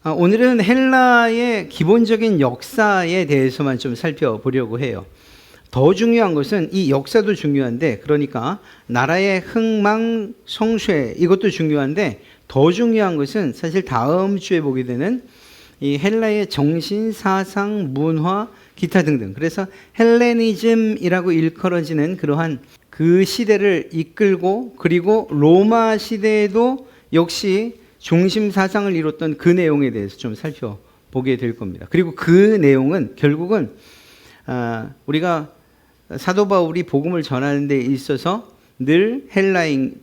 오늘은 헬라의 기본적인 역사에 대해서만 좀 살펴보려고 해요. 더 중요한 것은 이 역사도 중요한데, 그러니까 나라의 흥망성쇠 이것도 중요한데, 더 중요한 것은 사실 다음 주에 보게 되는 이 헬라의 정신, 사상, 문화, 기타 등등. 그래서 헬레니즘이라고 일컬어지는 그러한 그 시대를 이끌고, 그리고 로마 시대에도 역시 중심 사상을 이뤘던 그 내용에 대해서 좀 살펴보게 될 겁니다. 그리고 그 내용은 결국은 우리가 사도 바울이 복음을 전하는 데 있어서 늘 헬라인,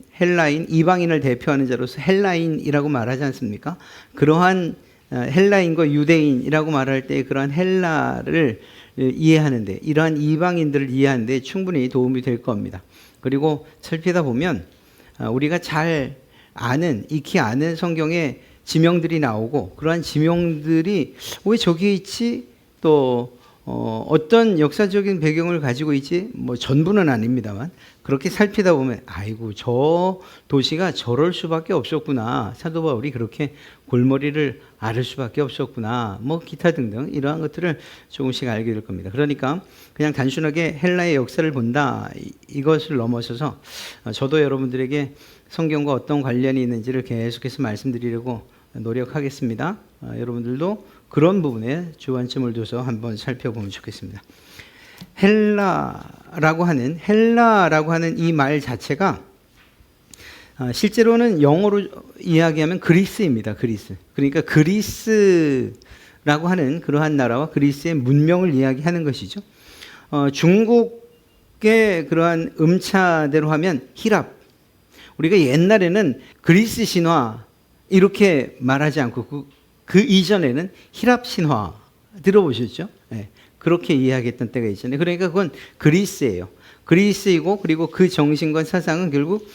이방인을 대표하는 자로서 헬라인이라고 말하지 않습니까? 그러한 헬라인과 유대인이라고 말할 때 그러한 헬라를 이해하는데, 이러한 이방인들을 이해하는 데 충분히 도움이 될 겁니다. 그리고 살피다 보면 우리가 잘 익히 아는 성경에 지명들이 나오고, 그러한 지명들이 왜 저기에 있지? 또 어떤 역사적인 배경을 가지고 있지? 뭐 전부는 아닙니다만, 그렇게 살피다 보면 아이고, 저 도시가 저럴 수밖에 없었구나, 사도 바울이 그렇게 골머리를 앓을 수밖에 없었구나, 뭐 기타 등등 이러한 것들을 조금씩 알게 될 겁니다. 그러니까 그냥 단순하게 헬라의 역사를 본다, 이것을 넘어서서 저도 여러분들에게 성경과 어떤 관련이 있는지를 계속해서 말씀드리려고 노력하겠습니다. 여러분들도 그런 부분에 주안점을 둬서 한번 살펴보면 좋겠습니다. 헬라라고 하는 이 말 자체가 실제로는 영어로 이야기하면 그리스입니다. 그리스. 그러니까 그리스라고 하는 그러한 나라와 그리스의 문명을 이야기하는 것이죠. 중국의 그러한 음차대로 하면 히랍. 우리가 옛날에는 그리스 신화 이렇게 말하지 않고 그 이전에는 히랍 신화 들어보셨죠? 네, 그렇게 이야기했던 때가 있잖아요. 그러니까 그건 그리스예요. 그리스이고, 그리고 그 정신과 사상은 결국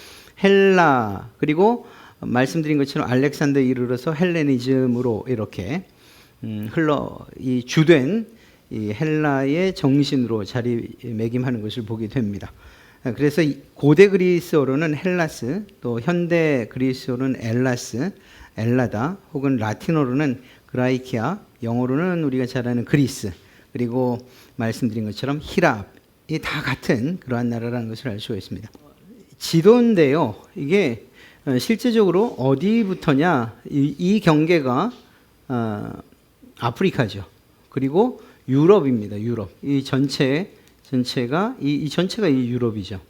헬라, 그리고 말씀드린 것처럼 알렉산더 이르러서 헬레니즘으로 이렇게 이 주된 이 헬라의 정신으로 자리매김하는 것을 보게 됩니다. 그래서 고대 그리스어로는 헬라스, 또 현대 그리스어로는 엘라다, 혹은 라틴어로는 그라이키아, 영어로는 우리가 잘 아는 그리스, 그리고 말씀드린 것처럼 히랍이 다 같은 그러한 나라라는 것을 알 수가 있습니다. 지도인데요, 이게 실제적으로 어디부터냐, 이 경계가 아프리카죠. 그리고 유럽입니다. 유럽. 이 전체가 이 유럽이죠.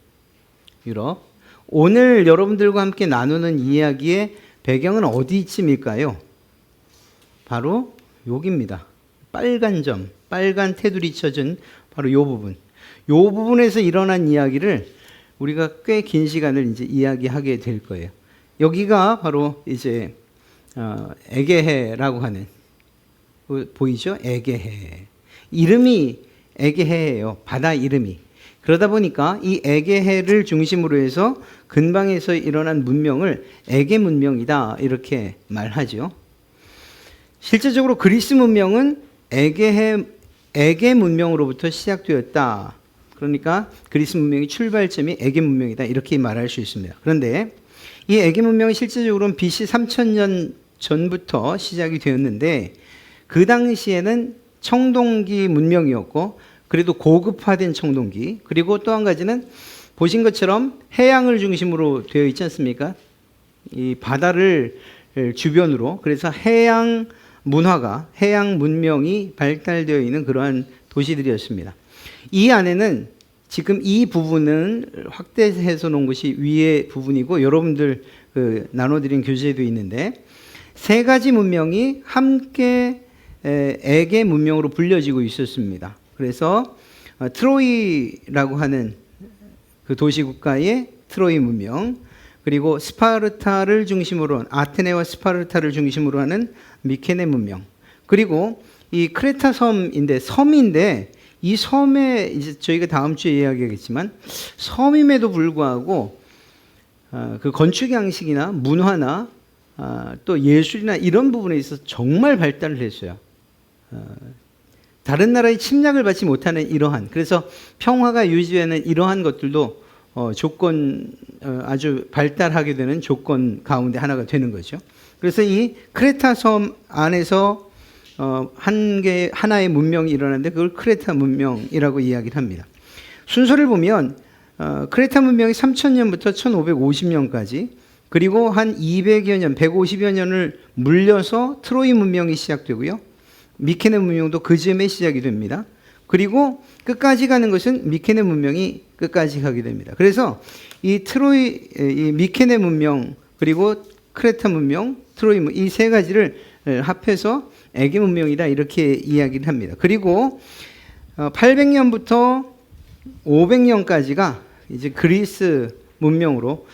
유럽. 오늘 여러분들과 함께 나누는 이야기의 배경은 어디쯤일까요? 바로 여기입니다. 빨간 점, 빨간 테두리 쳐진 바로 이 부분. 이 부분에서 일어난 이야기를 우리가 꽤 긴 시간을 이제 이야기하게 될 거예요. 여기가 바로 이제 에게해라고 하는, 보이죠? 에게해. 이름이 에게해예요. 바다 이름이. 그러다 보니까 이 에게해를 중심으로 해서 근방에서 일어난 문명을 에게 문명이다, 이렇게 말하죠. 실제적으로 그리스 문명은 에게 문명으로부터 시작되었다. 그러니까 그리스 문명의 출발점이 에게 문명이다, 이렇게 말할 수 있습니다. 그런데 이 에게 문명은 실제적으로는 BC 3000년 전부터 시작이 되었는데, 그 당시에는 청동기 문명이었고, 그래도 고급화된 청동기, 그리고 또 한 가지는 보신 것처럼 해양을 중심으로 되어 있지 않습니까? 이 바다를 주변으로, 그래서 해양 문화가, 해양 문명이 발달되어 있는 그러한 도시들이었습니다. 이 안에는 지금 이 부분은 확대해서 놓은 것이 위의 부분이고, 여러분들 나눠드린 교재도 있는데, 세 가지 문명이 함께 에게 문명으로 불려지고 있었습니다. 그래서 트로이라고 하는 그 도시국가의 트로이 문명, 그리고 스파르타를 중심으로 한, 아테네와 스파르타를 중심으로 하는 미케네 문명, 그리고 이 크레타 섬인데 이 섬에 이제 저희가 다음 주에 이야기하겠지만, 섬임에도 불구하고 그 건축 양식이나 문화나 또 예술이나 이런 부분에 있어서 정말 발달을 했어요. 다른 나라의 침략을 받지 못하는 이러한, 그래서 평화가 유지되는 이러한 것들도 조건 아주 발달하게 되는 조건 가운데 하나가 되는 거죠. 그래서 이 크레타 섬 안에서 하나의 문명이 일어났는데 그걸 크레타 문명이라고 이야기를 합니다. 순서를 보면 크레타 문명이 3000년부터 1550년까지 그리고 한 200여 년, 150여 년을 물려서 트로이 문명이 시작되고요. 미케네 문명도 그 즈음에 시작이 됩니다. 그리고 끝까지 가는 것은 미케네 문명이 끝까지 가게 됩니다. 그래서 이 미케네 문명 그리고 크레타 문명, 트로이 문명 이 세 가지를 합해서 에게 문명이다 이렇게 이야기를 합니다. 그리고 800년부터 500년까지가 이제 그리스 문명으로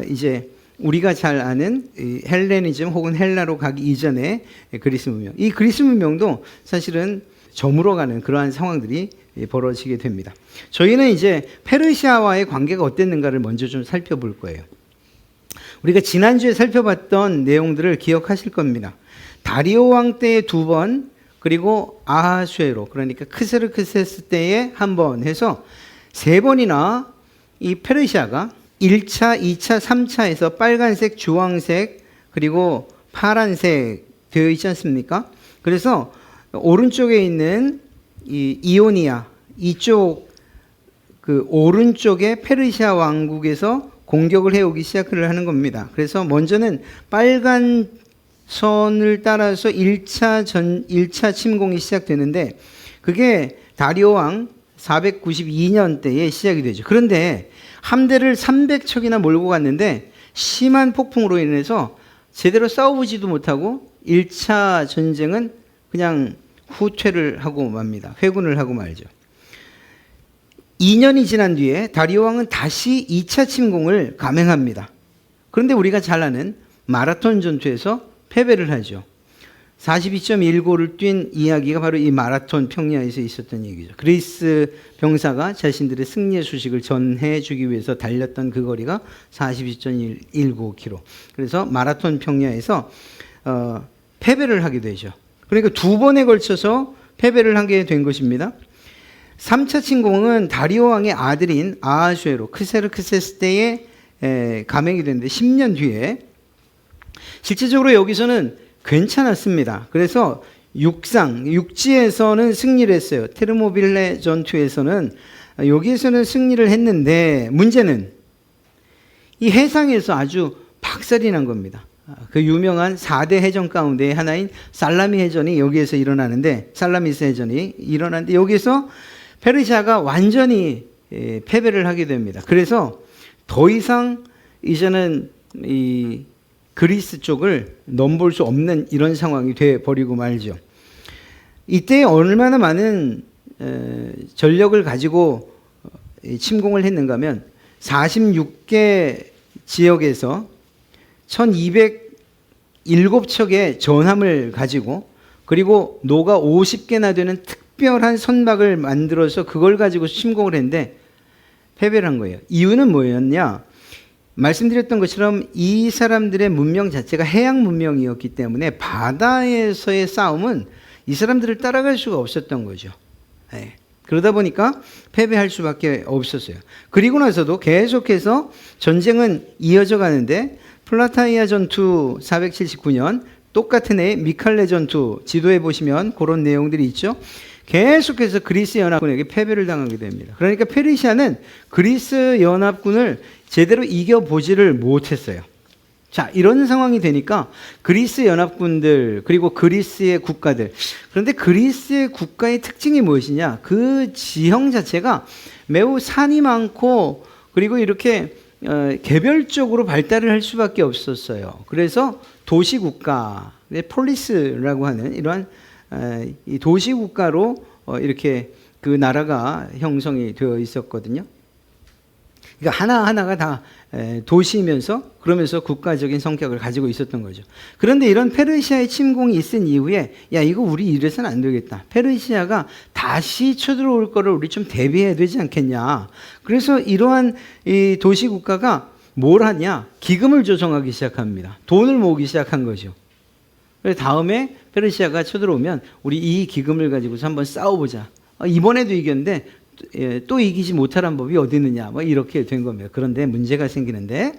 이제 우리가 잘 아는 헬레니즘 혹은 헬라로 가기 이전에 그리스 문명. 이 그리스 문명도 사실은 저물어가는 그러한 상황들이 벌어지게 됩니다. 저희는 이제 페르시아와의 관계가 어땠는가를 먼저 좀 살펴볼 거예요. 우리가 지난주에 살펴봤던 내용들을 기억하실 겁니다. 다리오 왕 때에 2번, 그리고 아하수에로, 그러니까 크세르크세스 때에 1번 해서 3번이나 이 페르시아가 1차, 2차, 3차에서 빨간색, 주황색, 그리고 파란색 되어 있지 않습니까? 그래서 오른쪽에 있는 이 이오니아, 이쪽 그 오른쪽에 페르시아 왕국에서 공격을 해오기 시작을 하는 겁니다. 그래서 먼저는 빨간 선을 따라서 1차 침공이 시작되는데 그게 다리오 왕 492년 때에 시작이 되죠. 그런데 함대를 300척이나 몰고 갔는데 심한 폭풍으로 인해서 제대로 싸워보지도 못하고 1차 전쟁은 그냥 후퇴를 하고 맙니다. 회군을 하고 말죠. 2년이 지난 뒤에 다리오 왕은 다시 2차 침공을 감행합니다. 그런데 우리가 잘 아는 마라톤 전투에서 패배를 하죠. 42.19를 뛴 이야기가 바로 이 마라톤 평야에서 있었던 얘기죠. 그리스 병사가 자신들의 승리의 소식을 전해주기 위해서 달렸던 그 거리가 42.19km. 그래서 마라톤 평야에서 패배를 하게 되죠. 그러니까 2번에 걸쳐서 패배를 하게 된 것입니다. 3차 침공은 다리오 왕의 아들인 아하수에로 크세르크세스 때에 감행이 됐는데 10년 뒤에 실질적으로 여기서는 괜찮았습니다. 그래서 육지에서는 승리를 했어요. 테르모빌레 전투에서는 여기에서는 승리를 했는데 문제는 이 해상에서 아주 박살이 난 겁니다. 그 유명한 4대 해전 가운데 하나인 살라미 해전이 여기에서 일어나는데 살라미스 해전이 일어나는데 여기서 페르시아가 완전히 패배를 하게 됩니다. 그래서 더 이상 이제는 이 그리스 쪽을 넘볼 수 없는 이런 상황이 돼버리고 말죠. 이때 얼마나 많은 전력을 가지고 침공을 했는가 하면 46개 지역에서 1207척의 전함을 가지고 그리고 노가 50개나 되는 특별한 선박을 만들어서 그걸 가지고 침공을 했는데 패배를 한 거예요. 이유는 뭐였냐? 말씀드렸던 것처럼 이 사람들의 문명 자체가 해양 문명이었기 때문에 바다에서의 싸움은 이 사람들을 따라갈 수가 없었던 거죠. 네. 그러다 보니까 패배할 수밖에 없었어요. 그리고 나서도 계속해서 전쟁은 이어져 가는데 플라타이아 전투 479년 똑같은 해 미칼레 전투 지도에 보시면 그런 내용들이 있죠. 계속해서 그리스 연합군에게 패배를 당하게 됩니다. 그러니까 페르시아는 그리스 연합군을 제대로 이겨보지를 못했어요. 자, 이런 상황이 되니까 그리스 연합군들 그리고 그리스의 국가들, 그런데 그리스의 국가의 특징이 무엇이냐? 그 지형 자체가 매우 산이 많고 그리고 이렇게 개별적으로 발달을 할 수밖에 없었어요. 그래서 도시국가, 폴리스라고 하는 이러한 이 도시국가로 이렇게 그 나라가 형성이 되어 있었거든요. 그러니까 하나하나가 다 도시이면서 그러면서 국가적인 성격을 가지고 있었던 거죠. 그런데 이런 페르시아의 침공이 있은 이후에 야, 이거 우리 이래서는 안 되겠다. 페르시아가 다시 쳐들어올 거를 우리 좀 대비해야 되지 않겠냐. 그래서 이러한 이 도시국가가 뭘 하냐? 기금을 조성하기 시작합니다. 돈을 모으기 시작한 거죠. 그래서 다음에 페르시아가 쳐들어오면 우리 이 기금을 가지고서 한번 싸워보자. 이번에도 이겼는데 또 이기지 못하는 법이 어디 있느냐, 뭐 이렇게 된 겁니다. 그런데 문제가 생기는데,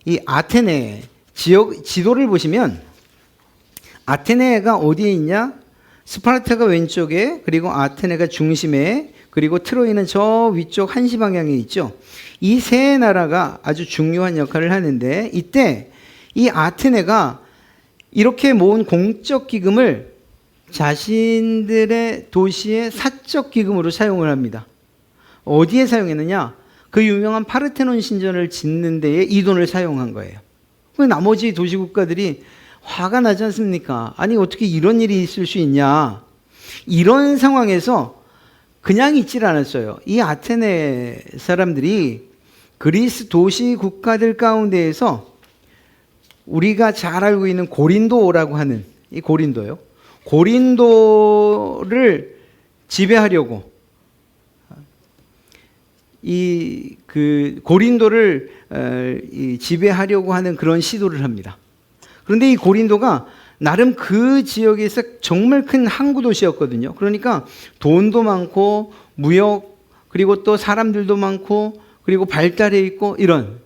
이 아테네 지도를 보시면 아테네가 어디에 있냐? 스파르타가 왼쪽에, 그리고 아테네가 중심에, 그리고 트로이는 저 위쪽 한시 방향에 있죠. 이 세 나라가 아주 중요한 역할을 하는데, 이때 이 아테네가 이렇게 모은 공적 기금을 자신들의 도시의 사적 기금으로 사용을 합니다. 어디에 사용했느냐? 그 유명한 파르테논 신전을 짓는 데에 이 돈을 사용한 거예요. 나머지 도시 국가들이 화가 나지 않습니까? 아니, 어떻게 이런 일이 있을 수 있냐? 이런 상황에서 그냥 있질 않았어요. 이 아테네 사람들이 그리스 도시 국가들 가운데에서 우리가 잘 알고 있는 고린도라고 하는, 이 고린도요. 고린도를 지배하려고, 고린도를 지배하려고 하는 그런 시도를 합니다. 그런데 이 고린도가 나름 그 지역에서 정말 큰 항구 도시였거든요. 그러니까 돈도 많고 무역, 그리고 또 사람들도 많고, 그리고 발달해 있고, 이런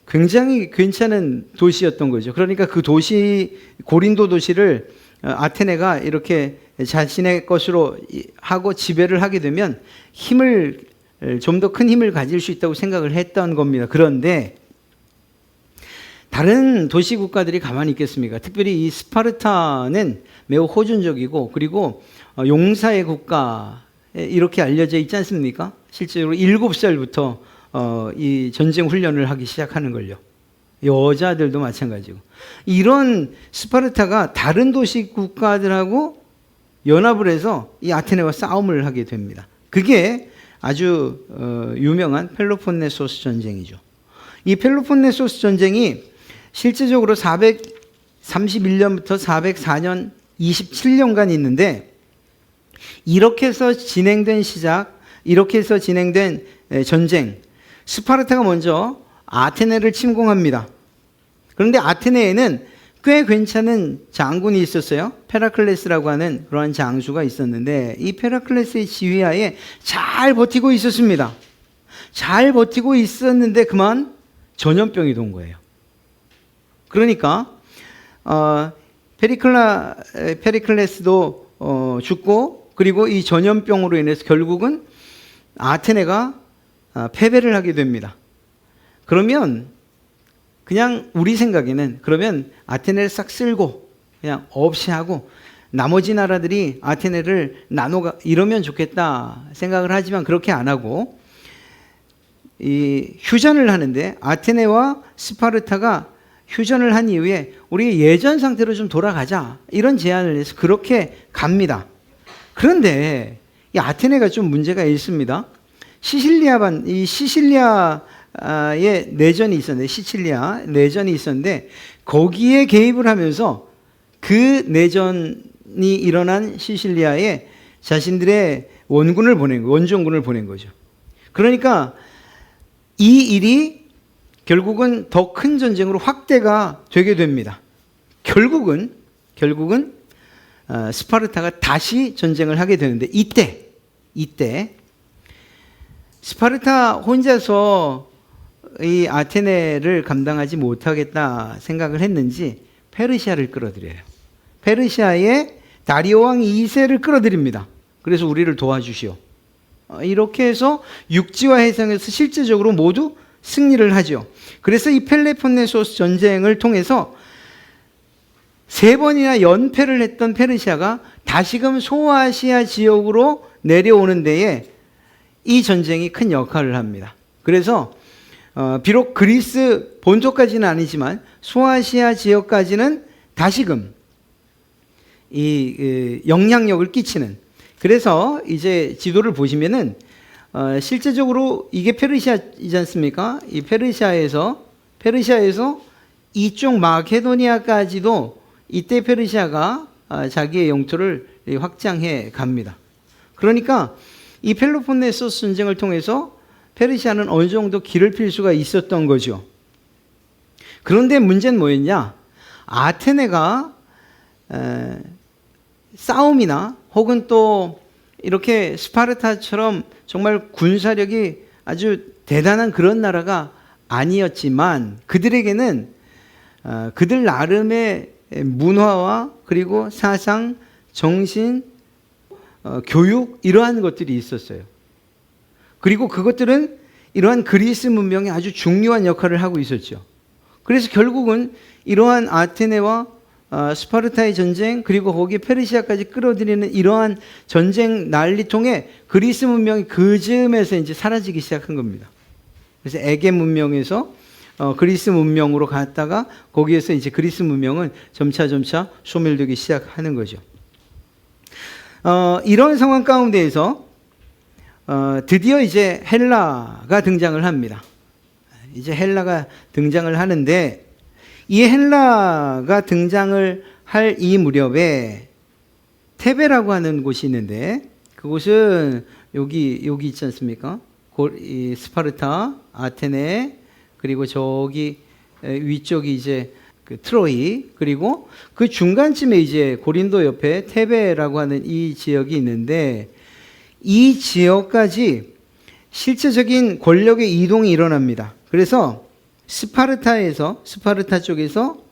굉장히 괜찮은 도시였던 거죠. 그러니까 그 도시, 고린도 도시를 아테네가 이렇게 자신의 것으로 하고 지배를 하게 되면 좀 더 큰 힘을 가질 수 있다고 생각을 했던 겁니다. 그런데 다른 도시 국가들이 가만히 있겠습니까? 특별히 이 스파르타는 매우 호전적이고, 그리고 용사의 국가 이렇게 알려져 있지 않습니까? 실제로 7살부터 이 전쟁 훈련을 하기 시작하는 걸요. 여자들도 마찬가지고. 이런 스파르타가 다른 도시 국가들하고 연합을 해서 이 아테네와 싸움을 하게 됩니다. 그게 아주 유명한 펠로폰네소스 전쟁이죠. 이 펠로폰네소스 전쟁이 실제적으로 431년부터 404년 27년간 있는데, 이렇게 해서 진행된 전쟁, 스파르타가 먼저 아테네를 침공합니다. 그런데 아테네에는 꽤 괜찮은 장군이 있었어요. 페라클레스라고 하는 그러한 장수가 있었는데, 이 페라클레스의 지휘하에 잘 버티고 있었습니다. 잘 버티고 있었는데 그만 전염병이 돈 거예요. 그러니까 페리클레스도 죽고, 그리고 이 전염병으로 인해서 결국은 아테네가 패배를 하게 됩니다. 그러면 그냥 우리 생각에는, 그러면 아테네를 싹 쓸고 그냥 없이 하고 나머지 나라들이 아테네를 나눠가 이러면 좋겠다 생각을 하지만, 그렇게 안 하고 이 휴전을 하는데, 아테네와 스파르타가 휴전을 한 이후에 우리 예전 상태로 좀 돌아가자, 이런 제안을 해서 그렇게 갑니다. 그런데 이 아테네가 좀 문제가 있습니다. 시칠리아의 내전이 있었는데, 시칠리아 내전이 있었는데, 거기에 개입을 하면서 그 내전이 일어난 시칠리아에 자신들의 원정군을 보낸 거죠. 그러니까 이 일이 결국은 더 큰 전쟁으로 확대가 되게 됩니다. 결국은 스파르타가 다시 전쟁을 하게 되는데, 이때 스파르타 혼자서 이 아테네를 감당하지 못하겠다 생각을 했는지 페르시아를 끌어들여요. 페르시아의 다리오 왕 2세를 끌어들입니다. 그래서 우리를 도와주시오. 이렇게 해서 육지와 해상에서 실제적으로 모두 승리를 하죠. 그래서 이 펠로폰네소스 전쟁을 통해서 3번이나 연패를 했던 페르시아가 다시금 소아시아 지역으로 내려오는 데에 이 전쟁이 큰 역할을 합니다. 그래서 비록 그리스 본토까지는 아니지만 소아시아 지역까지는 다시금 이 영향력을 끼치는, 그래서 이제 지도를 보시면은 실제적으로 이게 페르시아이지 않습니까? 이 페르시아에서 이쪽 마케도니아까지도 이때 페르시아가 자기의 영토를 확장해 갑니다. 그러니까 이 펠로폰네소스 전쟁을 통해서 페르시아는 어느 정도 길을 필 수가 있었던 거죠. 그런데 문제는 뭐였냐? 아테네가 싸움이나 혹은 또 이렇게 스파르타처럼 정말 군사력이 아주 대단한 그런 나라가 아니었지만 그들에게는 그들 나름의 문화와 그리고 사상, 정신, 교육 이러한 것들이 있었어요. 그리고 그것들은 이러한 그리스 문명에 아주 중요한 역할을 하고 있었죠. 그래서 결국은 이러한 아테네와 스파르타의 전쟁 그리고 거기에 페르시아까지 끌어들이는 이러한 전쟁 난리통에 그리스 문명이 그 즈음에서 이제 사라지기 시작한 겁니다. 그래서 에게 문명에서 그리스 문명으로 갔다가 거기에서 이제 그리스 문명은 점차 소멸되기 시작하는 거죠. 이런 상황 가운데에서 드디어 이제 헬라가 등장을 합니다. 이제 헬라가 등장을 하는데 이 헬라가 등장을 할 이 무렵에 테베라고 하는 곳이 있는데 그곳은 여기 있지 않습니까? 이 스파르타, 아테네 그리고 저기 위쪽이 이제 그 트로이 그리고 그 중간쯤에 이제 고린도 옆에 테베라고 하는 이 지역이 있는데 이 지역까지 실제적인 권력의 이동이 일어납니다. 그래서 스파르타 쪽에서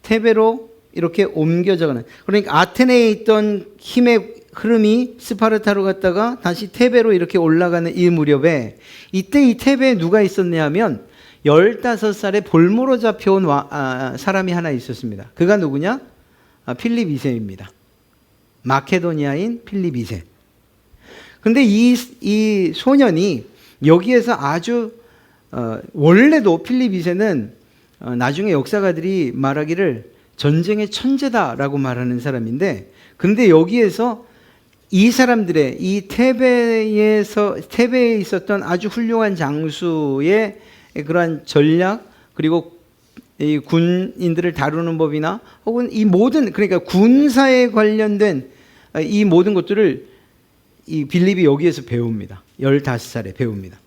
테베로 이렇게 옮겨져가는 그러니까 아테네에 있던 힘의 흐름이 스파르타로 갔다가 다시 테베로 이렇게 올라가는 이 무렵에 이때 이 테베에 누가 있었냐 하면 15살에 볼모로 잡혀온 사람이 하나 있었습니다. 그가 누구냐? 필립 2세입니다. 마케도니아인 필립 2세. 근데 이 소년이 여기에서 아주 원래도 필립 2세는 나중에 역사가들이 말하기를 전쟁의 천재다라고 말하는 사람인데 근데 여기에서 이 사람들의 이 테베에 있었던 아주 훌륭한 장수의 그러한 전략 그리고 이 군인들을 다루는 법이나 혹은 이 모든 그러니까 군사에 관련된 이 모든 것들을 이 빌립이 여기에서 배웁니다. 15살에 배웁니다.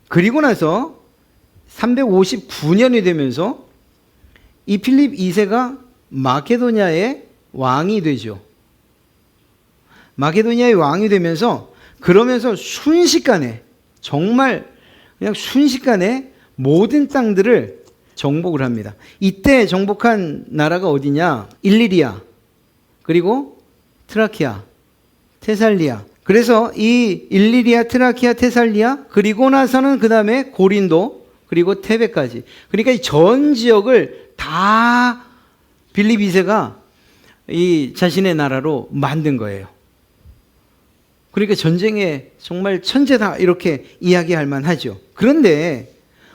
그리고 나서 359년이 되면서 이 필립 2세가 마케도니아의 왕이 되죠. 마케도니아의 왕이 되면서 그러면서 순식간에 정말 그냥 순식간에 모든 땅들을 정복을 합니다. 이때 정복한 나라가 어디냐? 일리리아 그리고 트라키아, 테살리아. 그래서 이 일리리아, 트라키아, 테살리아 그리고 나서는 그 다음에 고린도 그리고 테베까지. 그러니까 이 전 지역을 다 빌립 2세가 이 자신의 나라로 만든 거예요. 그러니까 전쟁에 정말 천재다 이렇게 이야기할 만하죠. 그런데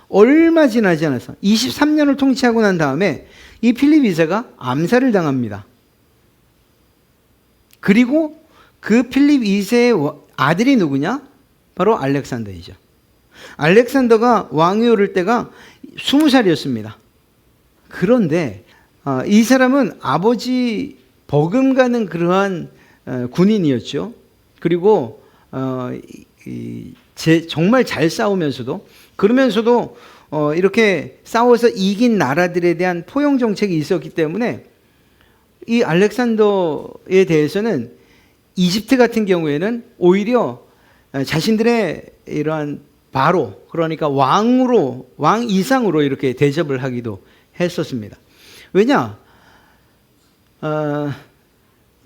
얼마 지나지 않아서 23년을 통치하고 난 다음에 이 필립 2세가 암살을 당합니다. 그리고 그 필립 2세의 아들이 누구냐? 바로 알렉산더이죠. 알렉산더가 왕위 오를 때가 20살이었습니다. 그런데 이 사람은 아버지 버금가는 그러한 군인이었죠. 그리고 정말 잘 싸우면서도 그러면서도 이렇게 싸워서 이긴 나라들에 대한 포용 정책이 있었기 때문에 이 알렉산더에 대해서는 이집트 같은 경우에는 오히려 자신들의 이러한 바로 그러니까 왕 이상으로 이렇게 대접을 하기도 했었습니다. 왜냐?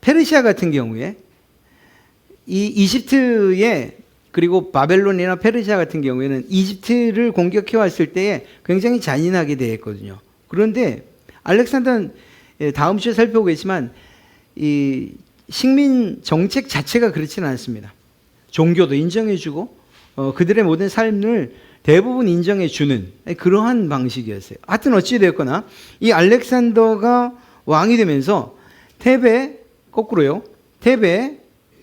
페르시아 같은 경우에 이 이집트에 그리고 바벨론이나 페르시아 같은 경우에는 이집트를 공격해 왔을 때에 굉장히 잔인하게 대했거든요. 그런데 알렉산더는 다음 주에 살펴보겠지만 이 식민 정책 자체가 그렇지는 않습니다. 종교도 인정해주고 그들의 모든 삶을 대부분 인정해주는 그러한 방식이었어요. 하여튼 어찌되었거나 이 알렉산더가 왕이 되면서 테베 거꾸로요. 테베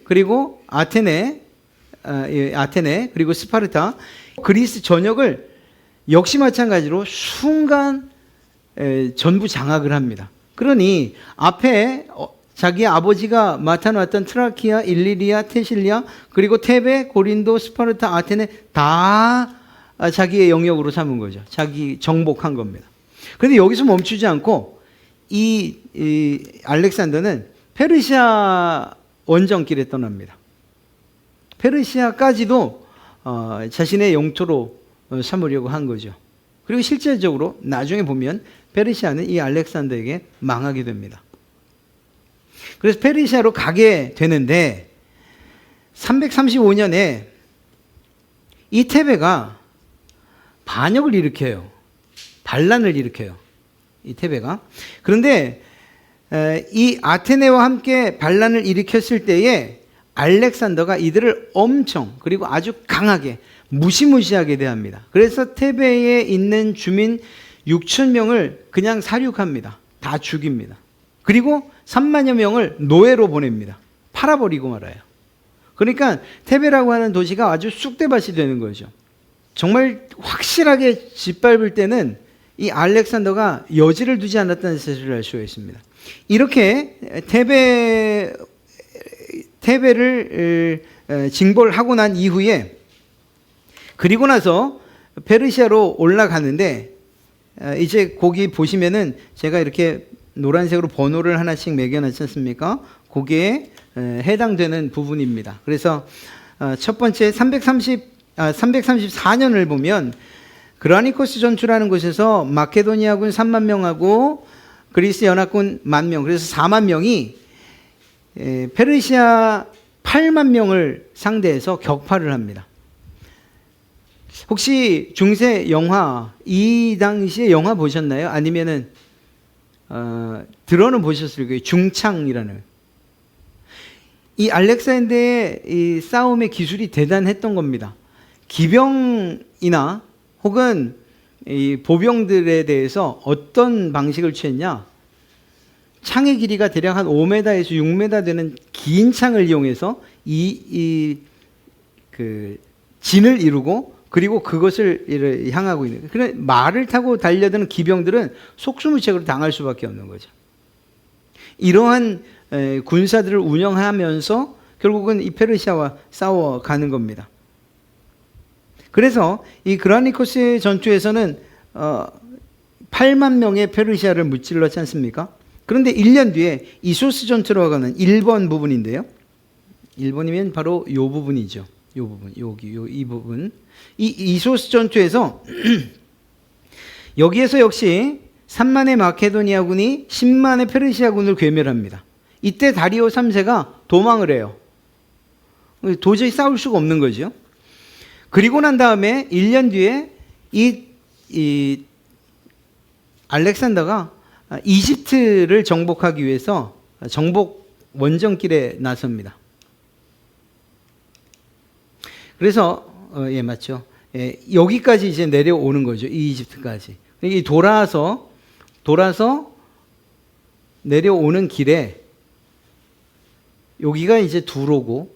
그리고 아테네 그리고 스파르타 그리스 전역을 역시 마찬가지로 순간 전부 장악을 합니다. 그러니 앞에 자기 아버지가 맡아놨던 트라키아, 일리리아, 테실리아 그리고 테베, 고린도, 스파르타, 아테네 다 자기의 영역으로 삼은 거죠. 자기 정복한 겁니다. 그런데 여기서 멈추지 않고 이 알렉산더는 페르시아와 원정길에 떠납니다. 페르시아까지도 자신의 영토로 삼으려고 한 거죠. 그리고 실제적으로 나중에 보면 페르시아는 이 알렉산더에게 망하게 됩니다. 그래서 페르시아로 가게 되는데 335년에 이 테베가 반역을 일으켜요. 반란을 일으켜요. 이 테베가. 그런데 이 아테네와 함께 반란을 일으켰을 때에 알렉산더가 이들을 엄청 그리고 아주 강하게 무시무시하게 대합니다. 그래서 테베에 있는 주민 6천 명을 그냥 살육합니다. 다 죽입니다. 그리고 3만여 명을 노예로 보냅니다. 팔아버리고 말아요. 그러니까 테베라고 하는 도시가 아주 쑥대밭이 되는 거죠. 정말 확실하게 짓밟을 때는 이 알렉산더가 여지를 두지 않았다는 사실을 알 수가 있습니다. 이렇게 테베를 징벌을 하고 난 이후에 그리고 나서 페르시아로 올라가는데 이제 거기 보시면은 제가 이렇게 노란색으로 번호를 하나씩 매겨놨지 않습니까? 거기에 해당되는 부분입니다. 그래서 첫 번째 334년을 보면 그라니코스 전투라는 곳에서 마케도니아군 3만 명하고 그리스 연합군 1만 명, 그래서 4만 명이 페르시아 8만 명을 상대해서 격파를 합니다. 혹시 중세 영화, 이 당시에 영화 보셨나요? 아니면은 들어는 보셨을 거예요. 중창이라는. 이 알렉산더의 이 싸움의 기술이 대단했던 겁니다. 기병이나 혹은 이 보병들에 대해서 어떤 방식을 취했냐? 창의 길이가 대략 한 5m에서 6m 되는 긴 창을 이용해서 진을 이루고 그리고 그것을 향하고 있는. 그래 말을 타고 달려드는 기병들은 속수무책으로 당할 수밖에 없는 거죠. 이러한 군사들을 운영하면서 결국은 이 페르시아와 싸워가는 겁니다. 그래서 이 그라니코스 전투에서는 8만 명의 페르시아를 무찔렀지 않습니까? 그런데 1년 뒤에 이소스 전투로 가는 1번 부분인데요. 1번이면 바로 이 부분이죠. 이 부분, 이 부분. 이 이소스 전투에서 여기에서 역시 3만의 마케도니아군이 10만의 페르시아군을 괴멸합니다. 이때 다리오 3세가 도망을 해요. 도저히 싸울 수가 없는 거죠. 그리고 난 다음에 1년 뒤에 이 알렉산더가 이집트를 정복하기 위해서 정복 원정길에 나섭니다. 그래서 예, 맞죠. 예, 여기까지 이제 내려오는 거죠. 이 이집트까지. 이 돌아서 내려오는 길에 여기가 이제 두로고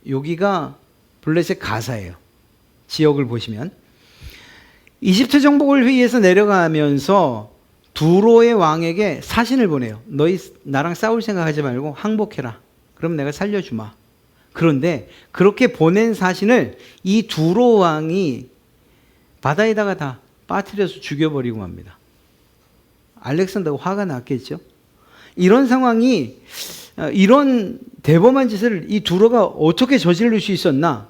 여기가 블레셋 가사예요. 지역을 보시면 이집트 정복을 위해서 내려가면서 두로의 왕에게 사신을 보내요. 너희 나랑 싸울 생각하지 말고 항복해라. 그럼 내가 살려주마. 그런데 그렇게 보낸 사신을 이 두로 왕이 바다에다가 다 빠뜨려서 죽여버리고 맙니다. 알렉산더가 화가 났겠죠. 이런 상황이 이런 대범한 짓을 이 두로가 어떻게 저지를 수 있었나?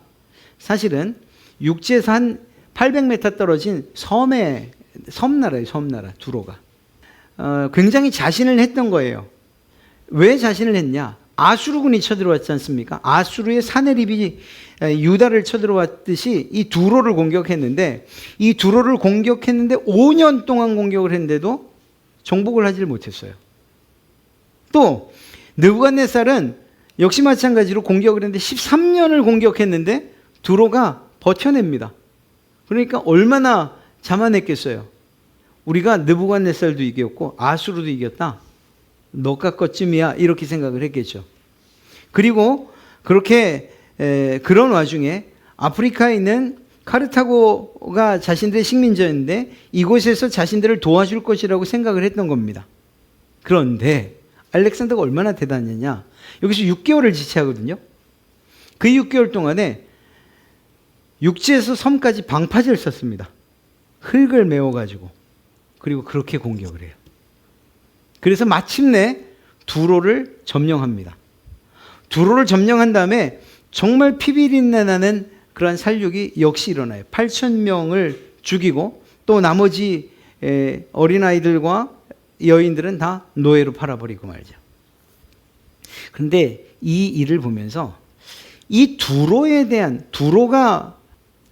사실은 육지에서 한 800m 떨어진 섬나라예요. 섬나라 두로가. 굉장히 자신을 했던 거예요. 왜 자신을 했냐? 아수르군이 쳐들어왔지 않습니까? 아수르의 사네립이 유다를 쳐들어왔듯이 이 두로를 공격했는데 이 두로를 공격했는데 5년 동안 공격을 했는데도 정복을 하지를 못했어요. 또 느부갓네살은 역시 마찬가지로 공격을 했는데 13년을 공격했는데 두로가 버텨냅니다. 그러니까 얼마나 자만했겠어요. 우리가 느부갓네살도 이겼고 아수르도 이겼다. 너가 것쯤이야 이렇게 생각을 했겠죠. 그리고 그렇게 그런 와중에 아프리카에 있는 카르타고가 자신들의 식민지였는데 이곳에서 자신들을 도와줄 것이라고 생각을 했던 겁니다. 그런데 알렉산더가 얼마나 대단했냐. 여기서 6개월을 지체하거든요. 그 6개월 동안에 육지에서 섬까지 방파제를 썼습니다. 흙을 메워가지고. 그리고 그렇게 공격을 해요. 그래서 마침내 두로를 점령합니다. 두로를 점령한 다음에 정말 피비린내 나는 그러한 살육이 역시 일어나요. 8,000명을 죽이고 또 나머지 어린아이들과 여인들은 다 노예로 팔아버리고 말이죠. 그런데 이 일을 보면서 이 두로가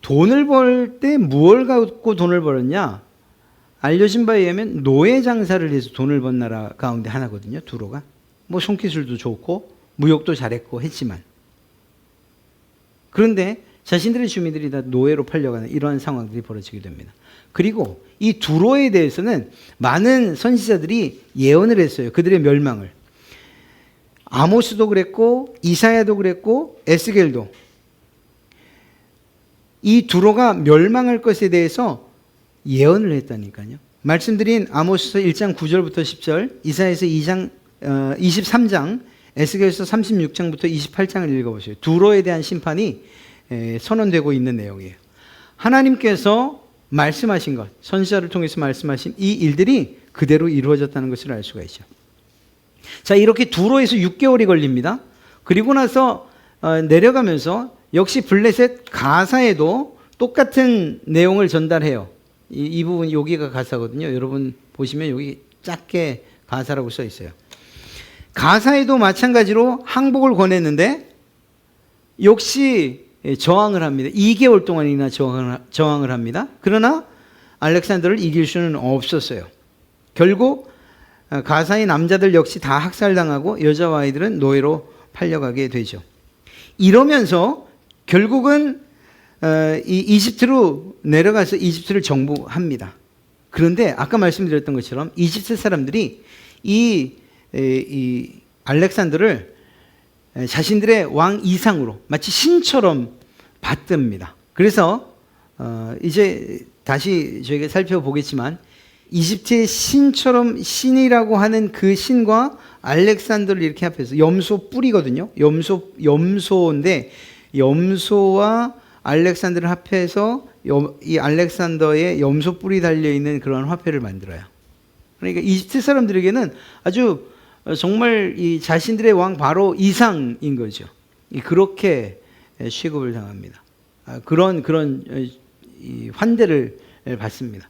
돈을 벌 때 무엇을 갖고 돈을 벌었냐? 알려진 바에 의하면 노예 장사를 해서 돈을 번 나라 가운데 하나거든요. 두로가. 뭐 손기술도 좋고 무역도 잘했고 했지만, 그런데 자신들의 주민들이 다 노예로 팔려가는 이러한 상황들이 벌어지게 됩니다. 그리고 이 두로에 대해서는 많은 선지자들이 예언을 했어요. 그들의 멸망을. 아모스도 그랬고 이사야도 그랬고 에스겔도 이 두로가 멸망할 것에 대해서 예언을 했다니까요. 말씀드린 아모스서 1장 9절부터 10절, 이사야서 2장 23장, 에스겔서 36장부터 28장을 읽어보세요. 두로에 대한 심판이 선언되고 있는 내용이에요. 하나님께서 말씀하신 것, 선지자를 통해서 말씀하신 이 일들이 그대로 이루어졌다는 것을 알 수가 있죠. 자, 이렇게 두로에서 6개월이 걸립니다. 그리고 나서 내려가면서 역시 블레셋 가사에도 똑같은 내용을 전달해요. 이 부분 여기가 가사거든요. 여러분 보시면 여기 작게 가사라고 써 있어요. 가사에도 마찬가지로 항복을 권했는데 역시 저항을 합니다. 2개월 동안이나 저항을 합니다. 그러나 알렉산더를 이길 수는 없었어요. 결국 가사의 남자들 역시 다 학살당하고 여자와 아이들은 노예로 팔려가게 되죠. 이러면서 결국은 이 이집트로 내려가서 이집트를 정복합니다. 그런데 아까 말씀드렸던 것처럼 이집트 사람들이 이 알렉산더를 자신들의 왕 이상으로 마치 신처럼 받듭니다. 그래서 이제 다시 저희가 살펴보겠지만 이집트의 신처럼 신이라고 하는 그 신과 알렉산더를 이렇게 합해서 염소 뿔이거든요. 염소인데 염소와 알렉산더를 합해서 이 알렉산더의 염소 뿔이 달려 있는 그런 화폐를 만들어요. 그러니까 이집트 사람들에게는 아주 정말 이 자신들의 왕 바로 이상인 거죠. 그렇게 취급을 당합니다. 그런 이 환대를 받습니다.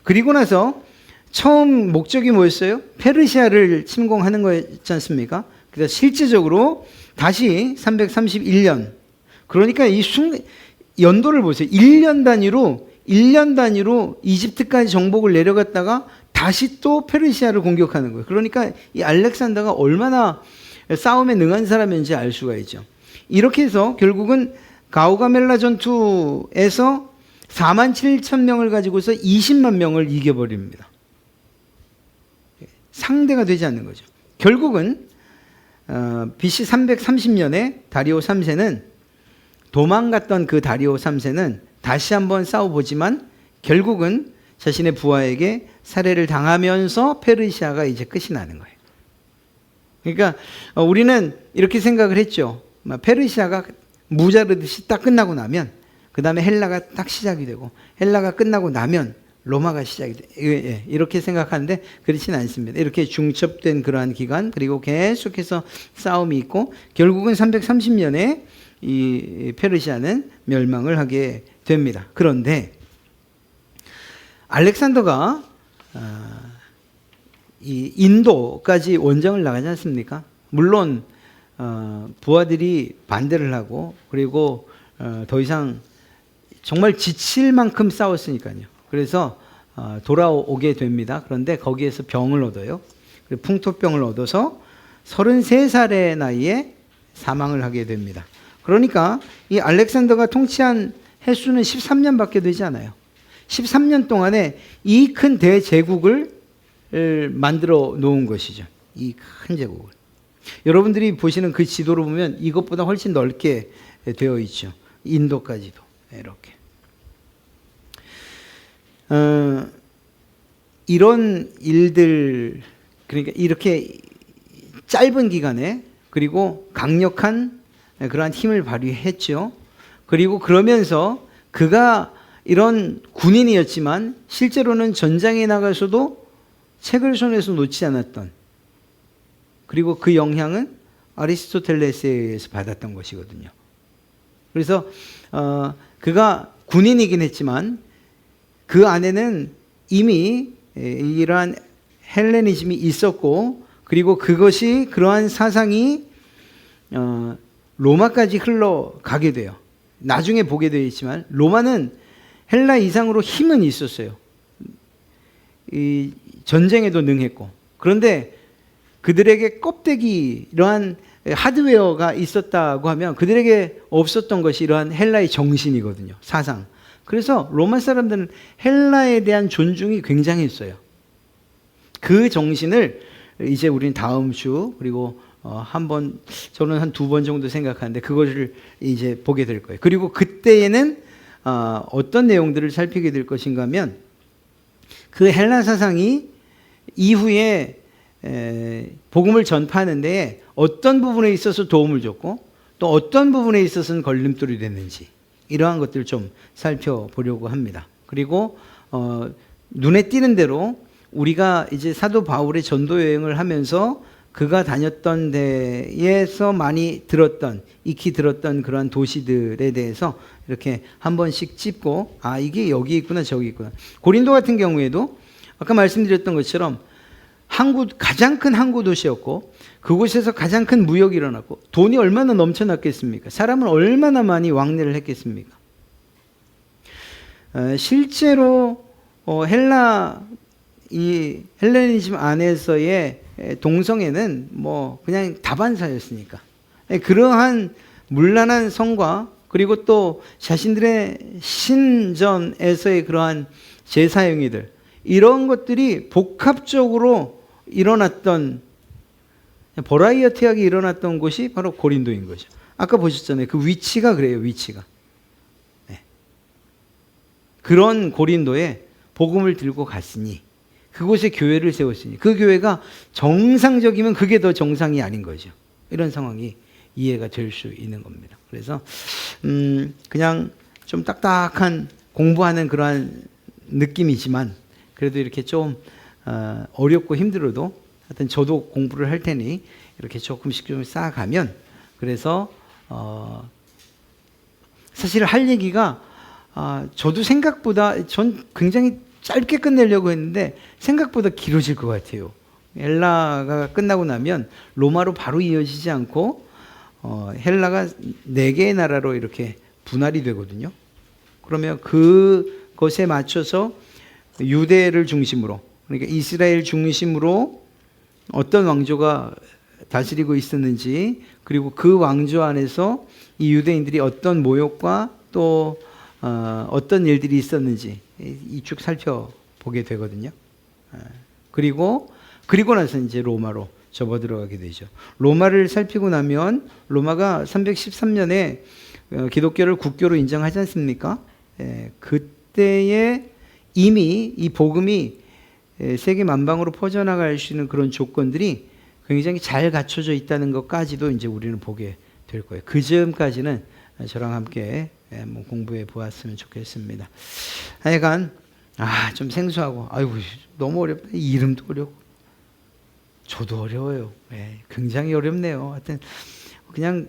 그리고 나서 처음 목적이 뭐였어요? 페르시아를 침공하는 거였지 않습니까? 그래서 실제적으로 다시 331년, 그러니까 이 연도를 보세요. 1년 단위로 이집트까지 정복을 내려갔다가 다시 또 페르시아를 공격하는 거예요. 그러니까 이 알렉산더가 얼마나 싸움에 능한 사람인지 알 수가 있죠. 이렇게 해서 결국은 가우가멜라 전투에서 47,000명을 가지고서 20만 명을 이겨버립니다. 상대가 되지 않는 거죠. 결국은 BC 330년에 다리오 3세는 도망갔던 그 다리오 3세는 다시 한번 싸워보지만 결국은 자신의 부하에게 살해를 당하면서 페르시아가 이제 끝이 나는 거예요. 그러니까 우리는 이렇게 생각을 했죠. 페르시아가 무자르듯이 딱 끝나고 나면 그 다음에 헬라가 딱 시작이 되고 헬라가 끝나고 나면 로마가 시작이 돼. 이렇게 생각하는데 그렇지는 않습니다. 이렇게 중첩된 그러한 기간, 그리고 계속해서 싸움이 있고 결국은 330년에 이 페르시아는 멸망을 하게 됩니다. 그런데 알렉산더가 이 인도까지 원정을 나가지 않습니까? 물론 부하들이 반대를 하고 그리고 더 이상 정말 지칠 만큼 싸웠으니까요. 그래서 돌아오게 됩니다. 그런데 거기에서 병을 얻어요. 풍토병을 얻어서 33살의 나이에 사망을 하게 됩니다. 그러니까 이 알렉산더가 통치한 횟수는 13년밖에 되지 않아요. 13년 동안에 이 큰 대제국을 만들어 놓은 것이죠. 이 큰 제국을. 여러분들이 보시는 그 지도를 보면 이것보다 훨씬 넓게 되어 있죠. 인도까지도 이렇게. 이런 일들, 그러니까 이렇게 짧은 기간에 그리고 강력한 그러한 힘을 발휘했죠. 그리고 그러면서 그가 이런 군인이었지만 실제로는 전장에 나가서도 책을 손에서 놓지 않았던, 그리고 그 영향은 아리스토텔레스에 의해서 받았던 것이거든요. 그래서 그가 군인이긴 했지만 그 안에는 이미 이러한 헬레니즘이 있었고, 그리고 그것이 그러한 사상이 로마까지 흘러가게 돼요. 나중에 보게 되어 있지만 로마는 헬라 이상으로 힘은 있었어요. 이 전쟁에도 능했고. 그런데 그들에게 껍데기, 이러한 하드웨어가 있었다고 하면 그들에게 없었던 것이 이러한 헬라의 정신이거든요. 사상. 그래서 로마 사람들은 헬라에 대한 존중이 굉장했어요. 그 정신을 이제 우리는 다음 주, 그리고 한번, 저는 한 2번 정도 생각하는데 그것을 이제 보게 될 거예요. 그리고 그때에는 어떤 내용들을 살피게 될 것인가 하면, 그 헬라 사상이 이후에 복음을 전파하는 데 어떤 부분에 있어서 도움을 줬고 또 어떤 부분에 있어서는 걸림돌이 됐는지, 이러한 것들을 좀 살펴보려고 합니다. 그리고 눈에 띄는 대로 우리가 이제 사도 바울의 전도 여행을 하면서 그가 다녔던 데에서 많이 들었던, 익히 들었던 그러한 도시들에 대해서 이렇게 한 번씩 짚고, 이게 여기 있구나 저기 있구나. 고린도 같은 경우에도 아까 말씀드렸던 것처럼 가장 큰 항구 도시였고, 그곳에서 가장 큰 무역이 일어났고, 돈이 얼마나 넘쳐났겠습니까? 사람은 얼마나 많이 왕래를 했겠습니까? 실제로 이 헬레니즘 안에서의 동성애는 뭐 그냥 다반사였으니까, 그러한 문란한 성과, 그리고 또 자신들의 신전에서의 그러한 제사행위들, 이런 것들이 복합적으로 일어났던, 버라이어티하게 일어났던 곳이 바로 고린도인 거죠. 아까 보셨잖아요. 그 위치가 그래요. 위치가. 네. 그런 고린도에 복음을 들고 갔으니, 그곳에 교회를 세웠으니, 그 교회가 정상적이면 그게 더 정상이 아닌 거죠. 이런 상황이 이해가 될 수 있는 겁니다. 그래서 그냥 좀 딱딱한 공부하는 그러한 느낌이지만, 그래도 이렇게 좀 어렵고 힘들어도 하여튼 저도 공부를 할 테니 이렇게 조금씩 좀 쌓아가면, 그래서 사실 할 얘기가 저도 생각보다, 전 굉장히 짧게 끝내려고 했는데 생각보다 길어질 것 같아요. 헬라가 끝나고 나면 로마로 바로 이어지지 않고 헬라가 4개의 나라로 이렇게 분할이 되거든요. 그러면 그것에 맞춰서 유대를 중심으로, 그러니까 이스라엘 중심으로 어떤 왕조가 다스리고 있었는지, 그리고 그 왕조 안에서 이 유대인들이 어떤 모욕과 또 어떤 일들이 있었는지 쭉 살펴보게 되거든요. 그리고 나서 이제 로마로 접어들어가게 되죠. 로마를 살피고 나면 로마가 313년에 기독교를 국교로 인정하지 않습니까? 그때에 이미 이 복음이 세계 만방으로 퍼져나갈 수 있는 그런 조건들이 굉장히 잘 갖춰져 있다는 것까지도 이제 우리는 보게 될 거예요. 그 점까지는 저랑 함께 공부해 보았으면 좋겠습니다. 하여간 좀 생소하고, 아이고 너무 어렵다. 이름도 어렵고 저도 어려워요. 굉장히 어렵네요. 하여튼 그냥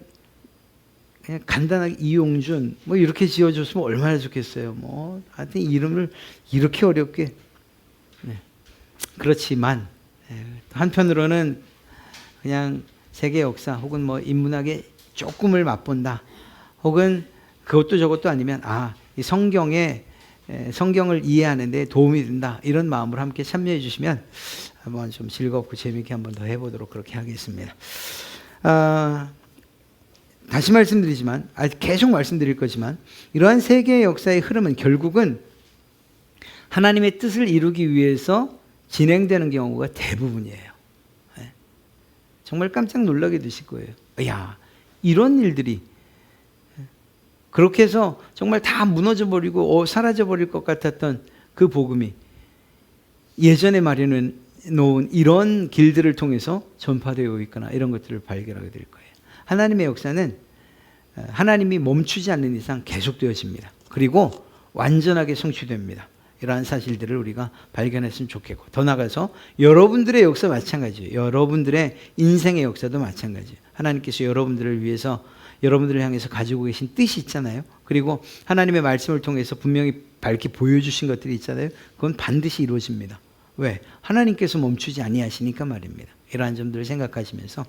간단하게 이용준 뭐 이렇게 지어줬으면 얼마나 좋겠어요. 뭐 하여튼 이름을 이렇게 어렵게. 그렇지만 한편으로는 그냥 세계 역사 혹은 뭐 인문학의 조금을 맛본다, 혹은 그것도 저것도 아니면 이 성경을 이해하는 데 도움이 된다, 이런 마음으로 함께 참여해 주시면 한번 좀 즐겁고 재미있게 한번 더 해보도록 그렇게 하겠습니다. 다시 말씀드리지만, 계속 말씀드릴 거지만, 이러한 세계의 역사의 흐름은 결국은 하나님의 뜻을 이루기 위해서 진행되는 경우가 대부분이에요. 정말 깜짝 놀라게 되실 거예요. 이런 일들이, 그렇게 해서 정말 다 무너져버리고 사라져버릴 것 같았던 그 복음이 예전에 마련해 놓은 이런 길들을 통해서 전파되어 있거나, 이런 것들을 발견하게 될 거예요. 하나님의 역사는 하나님이 멈추지 않는 이상 계속되어집니다. 그리고 완전하게 성취됩니다. 이러한 사실들을 우리가 발견했으면 좋겠고, 더 나아가서 여러분들의 역사 마찬가지예요. 여러분들의 인생의 역사도 마찬가지예요. 하나님께서 여러분들을 위해서, 여러분들을 향해서 가지고 계신 뜻이 있잖아요. 그리고 하나님의 말씀을 통해서 분명히 밝게 보여주신 것들이 있잖아요. 그건 반드시 이루어집니다. 왜? 하나님께서 멈추지 아니하시니까 말입니다. 이러한 점들을 생각하시면서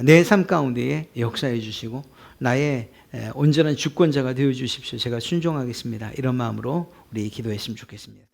내 삶 가운데에 역사해 주시고 나의 온전한 주권자가 되어 주십시오. 제가 순종하겠습니다. 이런 마음으로 우리 기도했으면 좋겠습니다.